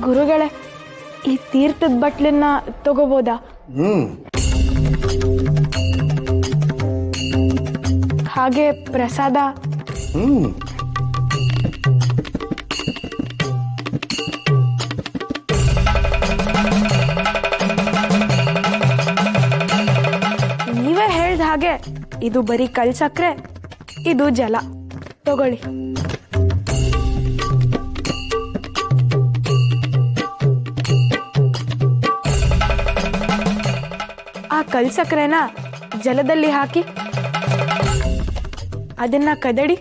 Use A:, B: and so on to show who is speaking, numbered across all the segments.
A: ಗುರುಗಳೇ, ಈ ತೀರ್ಥದ ಬಟ್ಲನ್ನ ತಗೋಬೋದಾ? ಹಾಗೆ ಪ್ರಸಾದ. ನೀವೇ ಹೇಳ್ದ ಹಾಗೆ ಇದು ಬರೀ ಕಲ್ ಸಕ್ಕರೆ, ಇದು ಜಲ. ತಗೊಳ್ಳಿ. ಆ ಕಲ್ ಸಕ್ಕರೆನ ಜಲದಲ್ಲಿ ಹಾಕಿ ಅದನ್ನ ಕದಡಿ.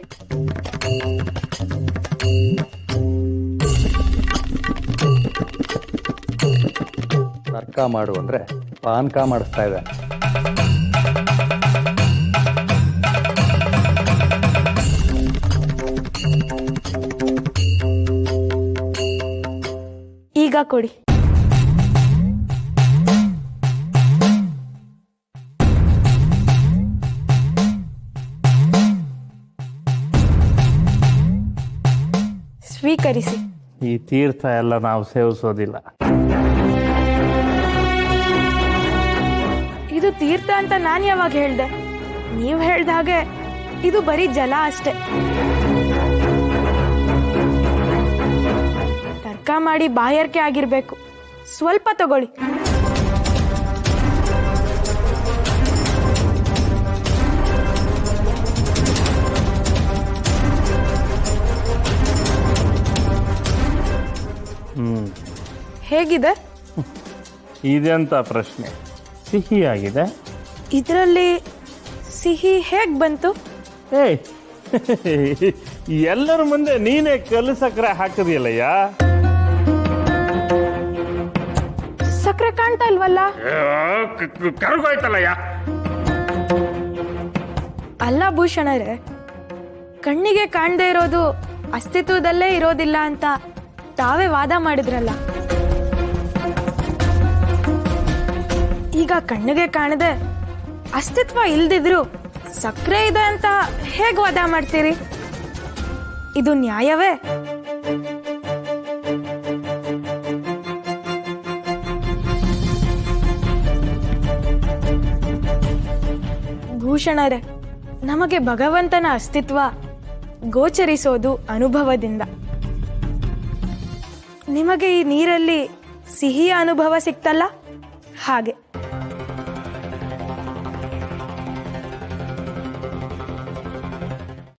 B: ತರ್ಕ ಮಾಡು ಅಂದ್ರೆ ಪಾನಕ ಮಾಡಿಸ್ತಾ ಇದೆ.
A: ಈಗ ಕೊಡಿ. ಸ್ವೀಕರಿಸಿ.
C: ಈ ತೀರ್ಥ ಎಲ್ಲ ನಾವು ಸೇವಿಸೋದಿಲ್ಲ.
A: ಇದು ತೀರ್ಥ ಅಂತ ನಾನು ಯಾವಾಗ ಹೇಳ್ದೆ? ನೀವು ಹೇಳ್ದ ಹಾಗೆ ಇದು ಬರೀ ಜಲ ಅಷ್ಟೆ. ತರ್ಕ ಮಾಡಿ ಬಾಯಾರಿಕೆ ಆಗಿರ್ಬೇಕು. ಸ್ವಲ್ಪ ತಗೊಳ್ಳಿ. ಹೇಗಿದೆ?
C: ಇದೆಂತ ಪ್ರಶ್ನೆ? ಸಿಹಿಯಾಗಿದೆ.
A: ಇದರಲ್ಲಿ ಸಿಹಿ ಹೇಗ್ ಬಂತು?
C: ಏಯ್, ಎಲ್ಲರ ಮುಂದೆ ನೀನೇ ಕಲ್ಲು ಸಕ್ಕರೆ ಹಾಕಿದೆಯಲ್ಲಯ್ಯ.
A: ಸಕ್ಕರೆ ಕಾಣ್ತಾ ಇಲ್ವಲ್ಲ?
C: ಕರ್ಗೋಯ್ತಲ್ಲಯ್ಯ.
A: ಅಲ್ಲ ಭೂಷಣರೇ, ಕಣ್ಣಿಗೆ ಕಾಣದೇ ಇರೋದು ಅಸ್ತಿತ್ವದಲ್ಲೇ ಇರೋದಿಲ್ಲ ಅಂತ ತಾವೇ ವಾದ ಮಾಡಿದ್ರಲ್ಲ. ಈಗ ಕಣ್ಣಿಗೆ ಕಾಣದೆ ಅಸ್ತಿತ್ವ ಇಲ್ದಿದ್ರು ಸಕ್ಕರೆ ಇದೆ ಅಂತ ಹೇಗ್ ವಾದ ಮಾಡ್ತೀರಿ? ಇದು ನ್ಯಾಯವೇ? ಭೂಷಣರೇ, ನಮಗೆ ಭಗವಂತನ ಅಸ್ತಿತ್ವ ಗೋಚರಿಸೋದು ಅನುಭವದಿಂದ. ನಿಮಗೆ ಈ ನೀರಲ್ಲಿ ಸಿಹಿಯ ಅನುಭವ ಸಿಕ್ತಲ್ಲ, ಹಾಗೆ